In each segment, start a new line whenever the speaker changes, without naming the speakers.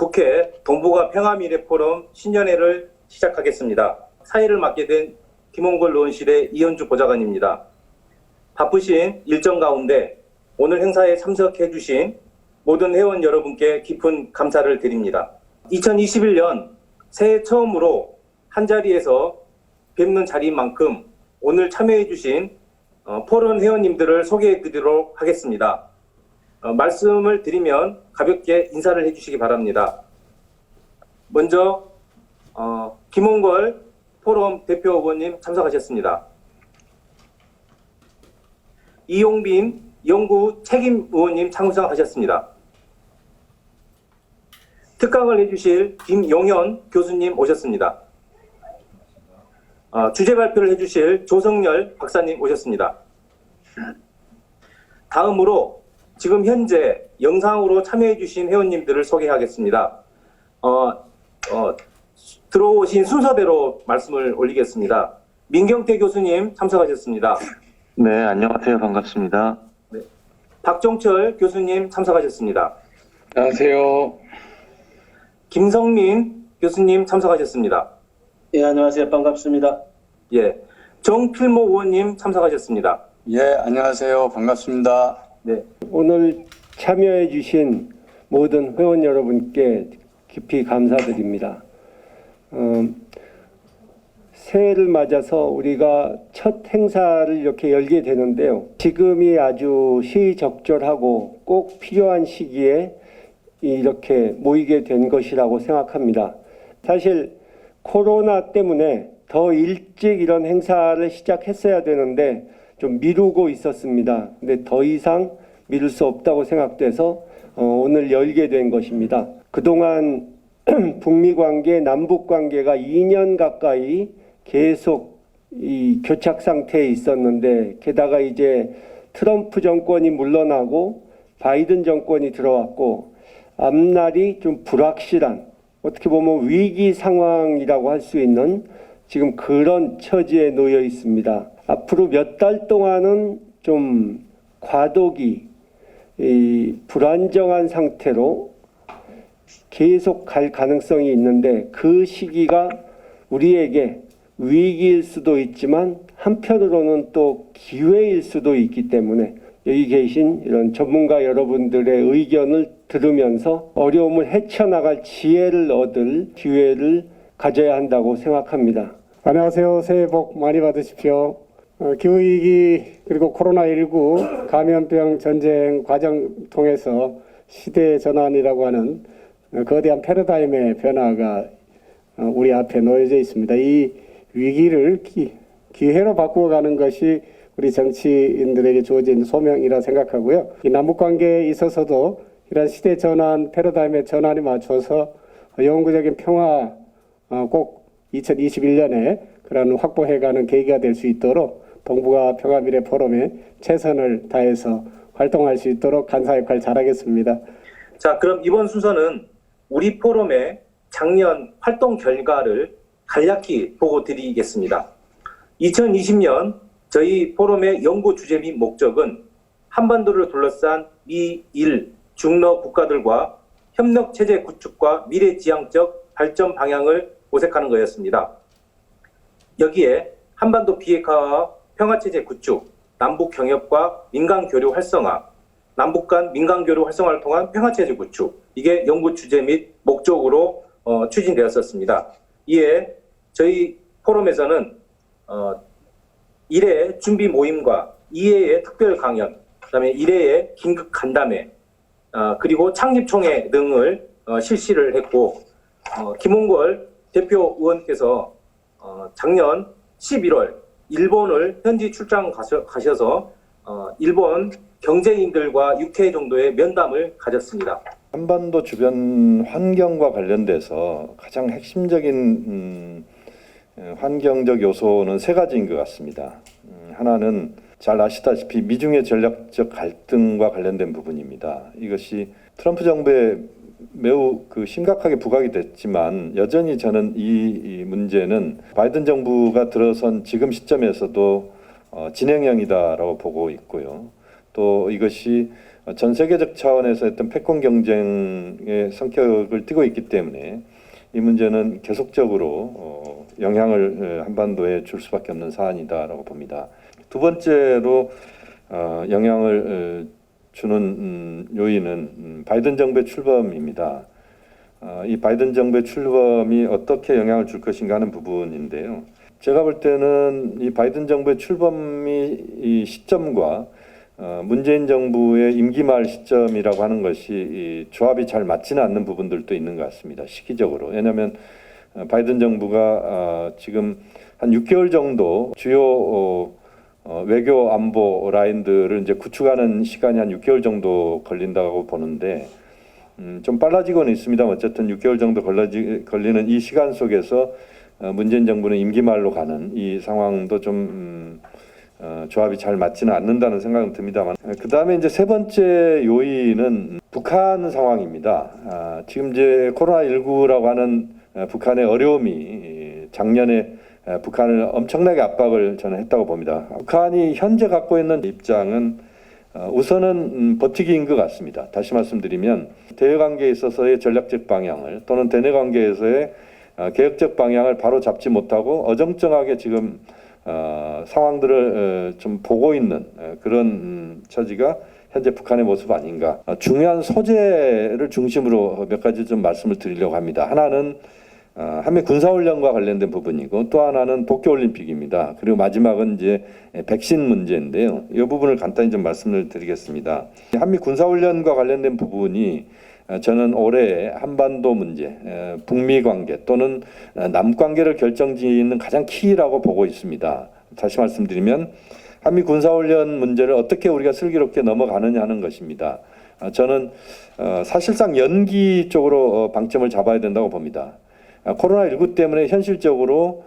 국회 동북아 평화미래 포럼 신년회를 시작하겠습니다. 사회를 맡게 된 김홍걸 의원실의 이현주 보좌관입니다. 바쁘신 일정 가운데 오늘 행사에 참석해 주신 모든 회원 여러분께 깊은 감사를 드립니다. 2021년 새해 처음으로 한자리에서 뵙는 자리인 만큼 오늘 참여해 주신 포럼 회원님들을 소개해 드리도록 하겠습니다. 말씀을 드리면 가볍게 인사를 해주시기 바랍니다. 먼저 김홍걸 포럼 대표 의원님 참석하셨습니다. 이용빈 연구 책임 의원님 참석하셨습니다. 특강을 해주실 김용현 교수님 오셨습니다. 주제 발표를 해주실 조성열 박사님 오셨습니다. 다음으로 지금 현재 영상으로 참여해주신 회원님들을 소개하겠습니다. 들어오신 순서대로 말씀을 올리겠습니다. 민경태 교수님 참석하셨습니다.
네, 안녕하세요. 반갑습니다.
네. 박종철 교수님 참석하셨습니다.
안녕하세요.
김성민 교수님 참석하셨습니다.
예, 안녕하세요. 반갑습니다.
예, 정필모 의원님 참석하셨습니다.
예, 안녕하세요. 반갑습니다.
네.
오늘 참여해 주신 모든 회원 여러분께 깊이 감사드립니다. 새해를 맞아서 우리가 첫 행사를 이렇게 열게 되는데요. 지금이 아주 시의적절하고 꼭 필요한 시기에 이렇게 모이게 된 것이라고 생각합니다. 사실 코로나 때문에 더 일찍 이런 행사를 시작했어야 되는데 좀 미루고 있었습니다. 근데 더 이상 미룰 수 없다고 생각돼서 오늘 열게 된 것입니다. 그동안 북미 관계, 남북 관계가 2년 가까이 계속 이 교착 상태에 있었는데 게다가 이제 트럼프 정권이 물러나고 바이든 정권이 들어왔고 앞날이 좀 불확실한 어떻게 보면 위기 상황이라고 할 수 있는 지금 그런 처지에 놓여 있습니다. 앞으로 몇 달 동안은 좀 과도기, 불안정한 상태로 계속 갈 가능성이 있는데 그 시기가 우리에게 위기일 수도 있지만 한편으로는 또 기회일 수도 있기 때문에 여기 계신 이런 전문가 여러분들의 의견을 들으면서 어려움을 헤쳐나갈 지혜를 얻을 기회를 가져야 한다고 생각합니다.
안녕하세요. 새해 복 많이 받으십시오. 기후위기 그리고 코로나19 감염병 전쟁 과정 통해서 시대의 전환이라고 하는 거대한 패러다임의 변화가 우리 앞에 놓여져 있습니다. 이 위기를 기회로 바꾸어가는 것이 우리 정치인들에게 주어진 소명이라 생각하고요. 이 남북관계에 있어서도 이런 시대 전환, 패러다임의 전환에 맞춰서 영구적인 평화 꼭 2021년에 그런 확보해가는 계기가 될 수 있도록 동북아 평화미래 포럼에 최선을 다해서 활동할 수 있도록 간사 역할 잘하겠습니다.
자, 그럼 이번 순서는 우리 포럼의 작년 활동 결과를 간략히 보고 드리겠습니다. 2020년 저희 포럼의 연구 주제 및 목적은 한반도를 둘러싼 미일 중러 국가들과 협력 체제 구축과 미래지향적 발전 방향을 모색하는 거였습니다. 여기에 한반도 비핵화와 평화체제 구축, 남북 경협과 민간 교류 활성화, 남북 간 민간 교류 활성화를 통한 평화체제 구축, 이게 연구 주제 및 목적으로 추진되었었습니다. 이에 저희 포럼에서는 1회 준비 모임과 2회의 특별 강연, 그다음에 1회의 긴급 간담회, 그리고 창립총회 등을 실시를 했고, 김홍걸 대표 의원께서 작년 11월 일본을 현지 출장 가셔서 일본 경제인들과 6회 정도의 면담을 가졌습니다.
한반도 주변 환경과 관련돼서 가장 핵심적인 환경적 요소는 세 가지인 것 같습니다. 하나는 잘 아시다시피 미중의 전략적 갈등과 관련된 부분입니다. 이것이 트럼프 정부에 매우 심각하게 부각이 됐지만 여전히 저는 이 문제는 바이든 정부가 들어선 지금 시점에서도 진행형이다라고 보고 있고요. 또 이것이 전 세계적 차원에서 어떤 패권 경쟁의 성격을 띠고 있기 때문에 이 문제는 계속적으로 영향을 한반도에 줄 수밖에 없는 사안이다라고 봅니다. 두 번째로 영향을 주는 요인은 바이든 정부의 출범입니다. 이 바이든 정부의 출범이 어떻게 영향을 줄 것인가 하는 부분인데요. 제가 볼 때는 이 바이든 정부의 출범이 이 시점과 문재인 정부의 임기 말 시점이라고 하는 것이 이 조합이 잘 맞지는 않는 부분들도 있는 것 같습니다. 시기적으로. 왜냐하면 바이든 정부가 지금 한 6개월 정도 주요 외교 안보 라인들을 이제 구축하는 시간이 한 6개월 정도 걸린다고 보는데 좀 빨라지고는 있습니다만 어쨌든 6개월 정도 걸리는 이 시간 속에서 문재인 정부는 임기 말로 가는 이 상황도 좀 조합이 잘 맞지는 않는다는 생각은 듭니다만 그 다음에 이제 세 번째 요인은 북한 상황입니다. 지금 이제 코로나19라고 하는 북한의 어려움이 작년에 북한을 엄청나게 압박을 저는 했다고 봅니다. 북한이 현재 갖고 있는 입장은 우선은 버티기인 것 같습니다. 다시 말씀드리면 대외 관계에 있어서의 전략적 방향을 또는 대내 관계에서의 개혁적 방향을 바로 잡지 못하고 어정쩡하게 지금 상황들을 좀 보고 있는 그런 처지가 현재 북한의 모습 아닌가. 중요한 소재를 중심으로 몇 가지 좀 말씀을 드리려고 합니다. 하나는 한미 군사훈련과 관련된 부분이고 또 하나는 도쿄올림픽입니다. 그리고 마지막은 이제 백신 문제인데요. 이 부분을 간단히 좀 말씀을 드리겠습니다. 한미 군사훈련과 관련된 부분이 저는 올해 한반도 문제, 북미 관계 또는 남관계를 결정짓는 가장 키라고 보고 있습니다. 다시 말씀드리면 한미 군사훈련 문제를 어떻게 우리가 슬기롭게 넘어가느냐 하는 것입니다. 저는 사실상 연기 쪽으로 방점을 잡아야 된다고 봅니다. 코로나19 때문에 현실적으로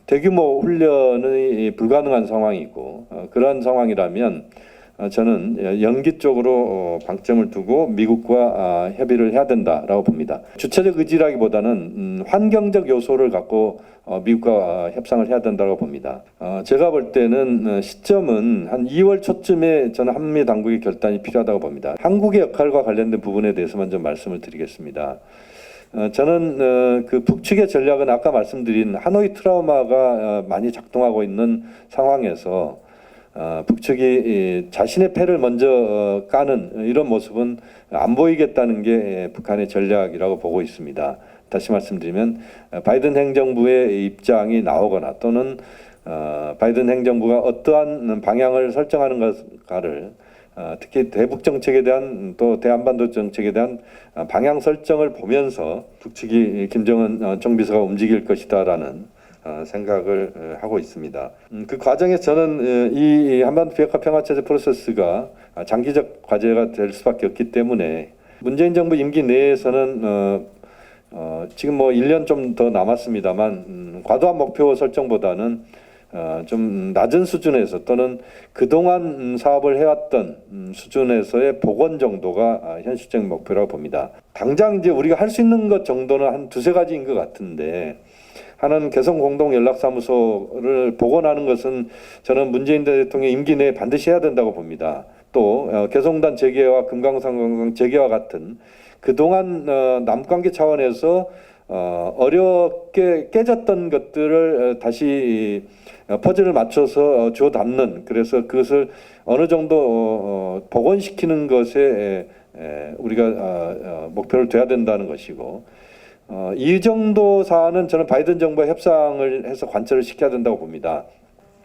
대규모 훈련이 불가능한 상황이고 그러한 상황이라면 저는 연기 쪽으로 방점을 두고 미국과 협의를 해야 된다라고 봅니다. 주체적 의지라기보다는 환경적 요소를 갖고 미국과 협상을 해야 된다고 봅니다. 제가 볼 때는 시점은 한 2월 초쯤에 저는 한미 당국의 결단이 필요하다고 봅니다. 한국의 역할과 관련된 부분에 대해서만 좀 말씀을 드리겠습니다. 저는 그 북측의 전략은 아까 말씀드린 하노이 트라우마가 많이 작동하고 있는 상황에서 북측이 자신의 패를 먼저 까는 이런 모습은 안 보이겠다는 게 북한의 전략이라고 보고 있습니다. 다시 말씀드리면 바이든 행정부의 입장이 나오거나 또는 바이든 행정부가 어떠한 방향을 설정하는 것가를 특히 대북 정책에 대한 또 대한반도 정책에 대한 방향 설정을 보면서 북측이 김정은 정비서가 움직일 것이다라는 생각을 하고 있습니다. 그 과정에서 저는 이 한반도 비핵화 평화체제 프로세스가 장기적 과제가 될 수밖에 없기 때문에 문재인 정부 임기 내에서는 지금 뭐 1년 좀 더 남았습니다만 과도한 목표 설정보다는 좀 낮은 수준에서 또는 그동안 사업을 해왔던 수준에서의 복원 정도가 현실적인 목표라고 봅니다. 당장 이제 우리가 할 수 있는 것 정도는 한 두세 가지인 것 같은데 하나는 개성공동연락사무소를 복원하는 것은 저는 문재인 대통령 임기 내에 반드시 해야 된다고 봅니다. 또 개성공단 재개와 금강산 재개와 같은 그동안 남관계 차원에서 어렵게 깨졌던 것들을 다시 퍼즐을 맞춰서 주워 담는 그래서 그것을 어느 정도 복원시키는 것에 우리가 목표를 둬야 된다는 것이고 이 정도 사안은 저는 바이든 정부와 협상을 해서 관철을 시켜야 된다고 봅니다.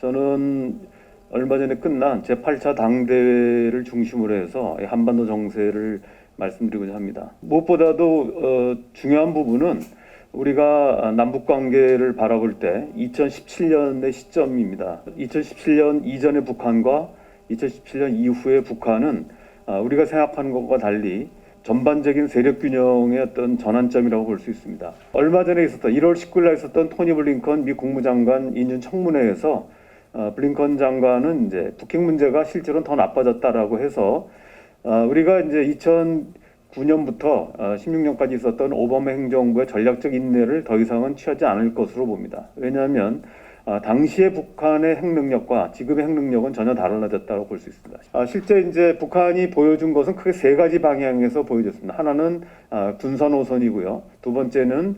저는 얼마 전에 끝난 제8차 당대회를 중심으로 해서 한반도 정세를 말씀드리고자 합니다. 무엇보다도 중요한 부분은 우리가 남북 관계를 바라볼 때 2017년의 시점입니다. 2017년 이전의 북한과 2017년 이후의 북한은 우리가 생각하는 것과 달리 전반적인 세력 균형의 어떤 전환점이라고 볼 수 있습니다. 얼마 전에 있었던 1월 19일 날 있었던 토니 블링컨 미 국무장관 인준 청문회에서 블링컨 장관은 이제 북핵 문제가 실제로는 더 나빠졌다라고 해서 우리가 이제 2009년부터 16년까지 있었던 오바마 행정부의 전략적 인내를 더 이상은 취하지 않을 것으로 봅니다. 왜냐하면 당시의 북한의 핵능력과 지금의 핵능력은 전혀 달라졌다고 볼 수 있습니다. 실제 이제 북한이 보여준 것은 크게 세 가지 방향에서 보여줬습니다. 하나는 군사 노선이고요. 두 번째는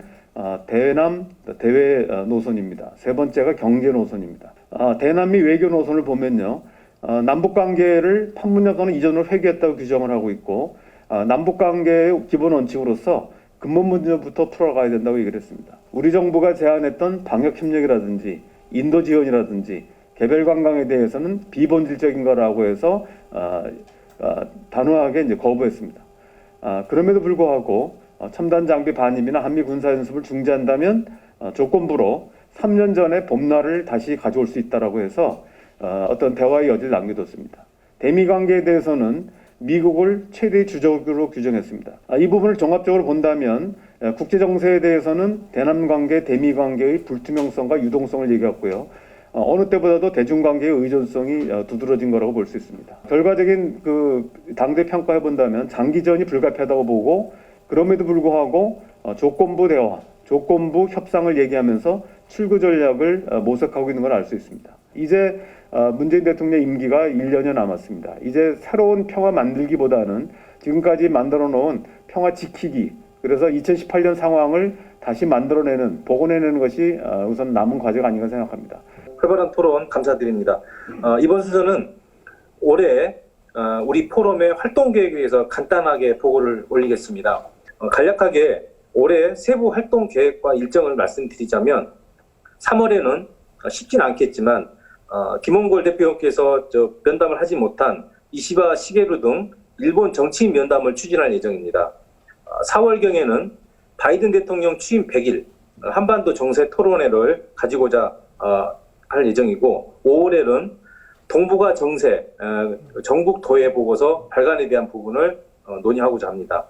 대남 대외 노선입니다. 세 번째가 경제 노선입니다. 대남미 외교 노선을 보면요. 남북 관계를 판문점 이전으로 회귀했다고 규정을 하고 있고 남북 관계의 기본 원칙으로서 근본 문제부터 풀어가야 된다고 얘기를 했습니다. 우리 정부가 제안했던 방역 협력이라든지 인도 지원이라든지 개별 관광에 대해서는 비본질적인 거라고 해서 단호하게 이제 거부했습니다. 그럼에도 불구하고 첨단 장비 반입이나 한미 군사 연습을 중지한다면 조건부로 3년 전에 봄날을 다시 가져올 수 있다라고 해서 어떤 대화의 여지를 남겨뒀습니다. 대미 관계에 대해서는 미국을 최대의 주적으로 규정했습니다. 이 부분을 종합적으로 본다면 국제 정세에 대해서는 대남 관계, 대미 관계의 불투명성과 유동성을 얘기했고요. 어느 때보다도 대중 관계의 의존성이 두드러진 거라고 볼 수 있습니다. 결과적인 그 당대 평가해 본다면 장기전이 불가피하다고 보고 그럼에도 불구하고 조건부 대화, 조건부 협상을 얘기하면서 출구 전략을 모색하고 있는 걸 알 수 있습니다. 이제 문재인 대통령 임기가 1년여 남았습니다. 이제 새로운 평화 만들기보다는 지금까지 만들어 놓은 평화 지키기, 그래서 2018년 상황을 다시 만들어내는, 복원해내는 것이 우선 남은 과제가 아닌가 생각합니다.
활발한 토론 감사드립니다. 이번 순서는 올해 우리 포럼의 활동 계획에 대해서 간단하게 보고를 올리겠습니다. 간략하게 올해 세부 활동 계획과 일정을 말씀드리자면 3월에는 쉽진 않겠지만 김홍걸 대표께서 면담을 하지 못한 이시바 시게루 등 일본 정치인 면담을 추진할 예정입니다. 4월경에는 바이든 대통령 취임 100일 한반도 정세 토론회를 가지고자 할 예정이고 5월에는 동북아 정세 전국 도해 보고서 발간에 대한 부분을 논의하고자 합니다.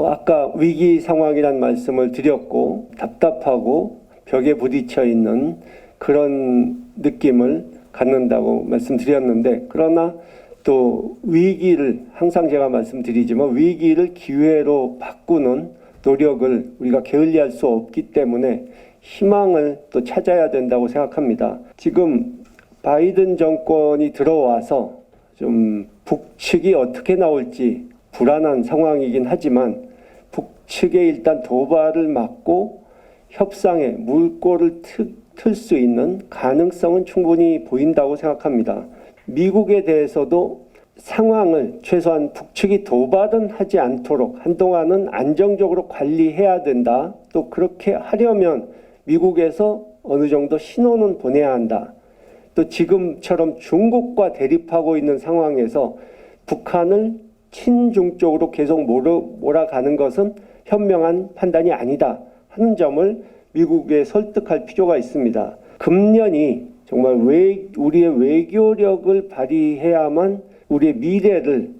아까 위기 상황이란 말씀을 드렸고 답답하고 벽에 부딪혀 있는 그런 느낌을 갖는다고 말씀드렸는데, 그러나 또 위기를, 항상 제가 말씀드리지만 위기를 기회로 바꾸는 노력을 우리가 게을리할 수 없기 때문에 희망을 또 찾아야 된다고 생각합니다. 지금 바이든 정권이 들어와서 좀 북측이 어떻게 나올지 불안한 상황이긴 하지만 북측에 일단 도발을 막고 협상에 물꼬를 틀 수 있는 가능성은 충분히 보인다고 생각합니다. 미국에 대해서도 상황을 최소한 북측이 도발은 하지 않도록 한동안은 안정적으로 관리해야 된다. 또 그렇게 하려면 미국에서 어느 정도 신호는 보내야 한다. 또 지금처럼 중국과 대립하고 있는 상황에서 북한을 친중 쪽으로 계속 몰아가는 것은 현명한 판단이 아니다 하는 점을 미국에 설득할 필요가 있습니다. 금년이 정말 우리의 외교력을 발휘해야만 우리의 미래를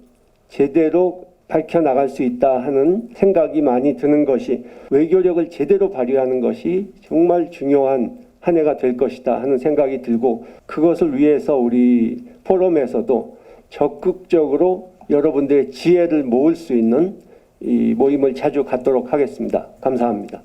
제대로 밝혀나갈 수 있다 하는 생각이 많이 드는 것이, 외교력을 제대로 발휘하는 것이 정말 중요한 한 해가 될 것이다 하는 생각이 들고, 그것을 위해서 우리 포럼에서도 적극적으로 여러분들의 지혜를 모을 수 있는 이 모임을 자주 갖도록 하겠습니다. 감사합니다.